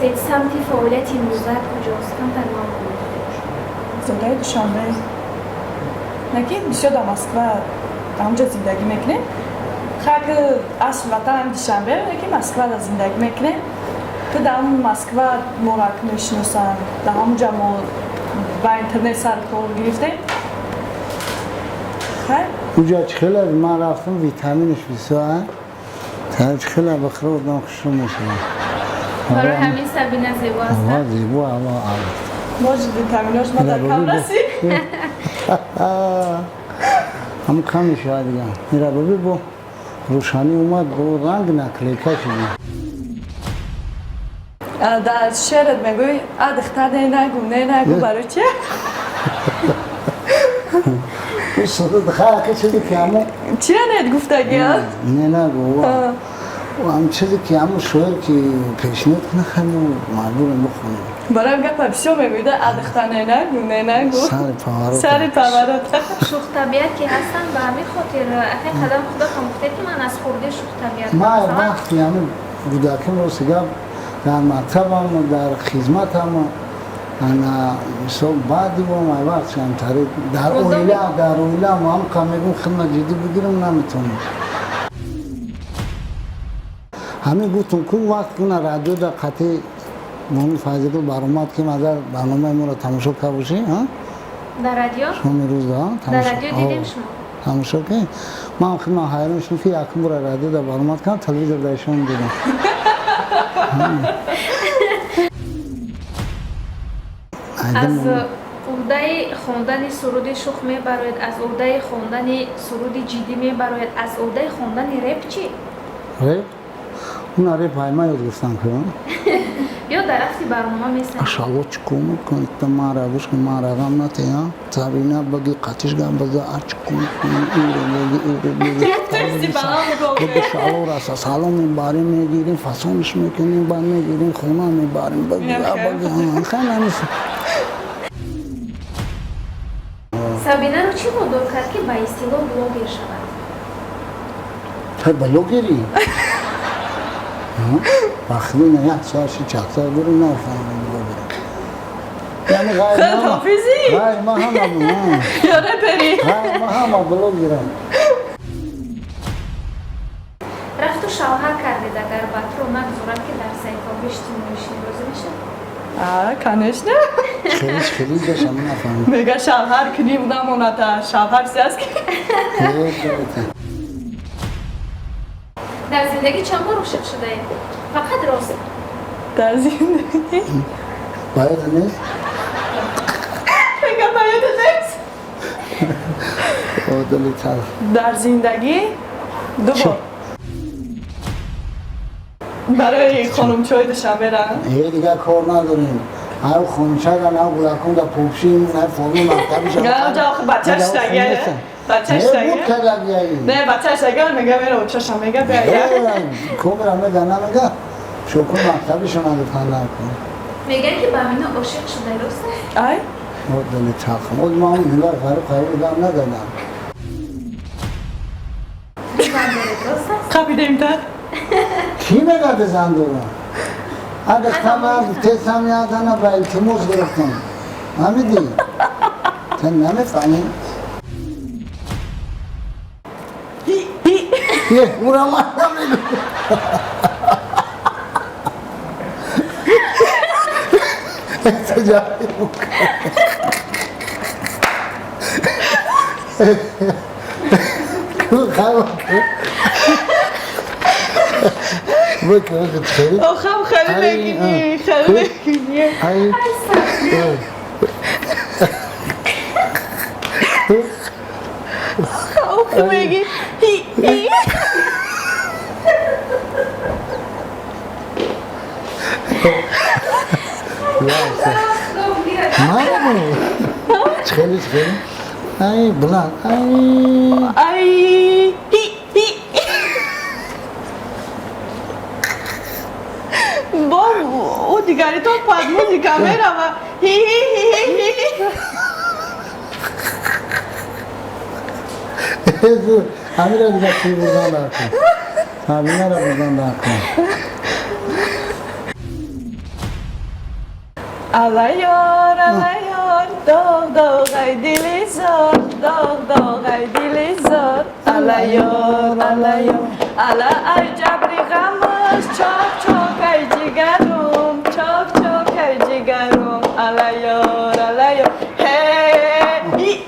هستید؟ سمت فعالیت امروزت کجاست؟ کمتر معلومات بدید. زندگی دوشنبه نگی بسیار در مسکو همونجا زندگی میکنه. خاک اصل وطن هم دوشنبه نگی مسکو در زندگی میکنه. تو در اون مسکو ما را که میشناسن در همونجا ما با اینترنت سر کار گرفتیم. خیلی؟ اونجا خیلی من رفتم ویتامینش بسیار خیلی بخره بودم خوشم میشونم. برای همین سبینه زیبا هستن؟ آه زیبا اما عالم. باشه ویتامیناش ما در کم رسید. همون کم میشه دیگه. میره ببین با روشانی اومد با رنگ نکلی کشیدی. در شعرت میگوی دختر نگو برای چه؟ صدت خواهد چیزی که همون چی نهت گفتگی هست؟ نه نگو و هم چیزی که همون شعر که پیشنهاد کنه خیلی معلوم بخونیم برای گپ بسیار میگویده دختر نگو سر پاورات شوخ طبیعت که هستن به همین خاطر اخی قدم خدا کمکته که من از خورده شوخ طبیعت ما وقتی همون بودکم رو سگم در مطبم در خدمتم انا مثلا بعدی با ما وقت شام تری در اویلا ما هم کامیگون خدمت جدی بگیرم نمیتونم همین گفتم که وقت کنه رادیو در قطعی مهمی فایده برامد که مادر برنامه ما را تماشا کرده باشی ها در رادیو شما روز در رادیو دیدیم شما تماشا که من خدمت حیران شدم که یکم برای رادیو در برامد کنم تلویزیون داشتم دیدم از عهده خواندن سرود شوخ میبراید از عهده خواندن سرود جدی میبراید از عهده خواندن رپ چی؟ رپ؟ اون رپ های ما یاد گفتم که بیا در رفتی برنامه میسن اشاو چکو میکنی تا ما را بوش که ما را غم نتیا تابینا بگی قطیش گم بزا چکو میکنی بگی شالو را سالو میباریم میگیریم فاسونش میکنیم بعد میگیریم خونه میباریم بگی خیلی همیشه سبینه رو چی وادار کرد که با اصطلاح بلاگر شود؟ تو بلاگری؟ وقتی نه یک سالشی چهار بریم نفهمیم بلاگر یعنی خیلی حافظی؟ غیر ما همه یا رپری؟ غیر ما همه بلاگرم رفت و شوهر کردید اگر بطر رو نگذارد که در سیفابیش تیمویشی روزی میشه؟ کنش نه خیلی داشتم نفهمیم میگه شوهر کنیم نمونده شوهر سیاست که در زندگی چند بار عاشق شده اید؟ فقط راست در زندگی؟ باید نیست؟ میگه باید نیست دلی تلخ در زندگی دو بار برای خانم چای داشتم برن یه دیگه کار نداریم هر خونچه گن هر گلکون در پوپشیم هر فامی مکتبی شد نه اونجا آخه بچهش دگه بچهش دگه نه بچهش دگه میگه میره و چشم میگه بیا کمرم میگه نمیگه شکر مکتبی شما دفعه کن میگن که با مینا عاشق شده راسته؟ ای؟ دلی تلخ ما هم دیگر خیلی دام ندادم خبیدیم تا؟ کی میگه بزن دارم؟ ادختم تسم یادانا با التماس گرفتم همیدی تن نمیفهمی؟ یه اونم من نمیدونم اتجاهی بکنم خواهد بکنم خیلی آخم خیلی بگینی خیلی بگینی آخم بگی خیلی ای بلند ای با او دیگری تو پدمو دیگه میره و هی هی هی هی همین را دیگه توی بردن برکن. ทำ Hamina ra buzan da kon. همین را بردن برکن. ทำ Hamina ra buzan da kon. با علیار علیار داغ داغ ای دل زار داغ داغ ای دل زار علیار علیار علا ای جبری غمش چاک چاک ای جگرم چاک چاک ای جگرم علیار علیار هی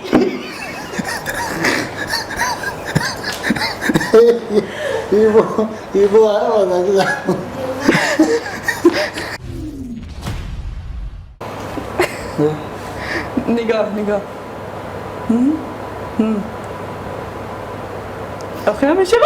Ibu apa نگاه نگاه آخه میشه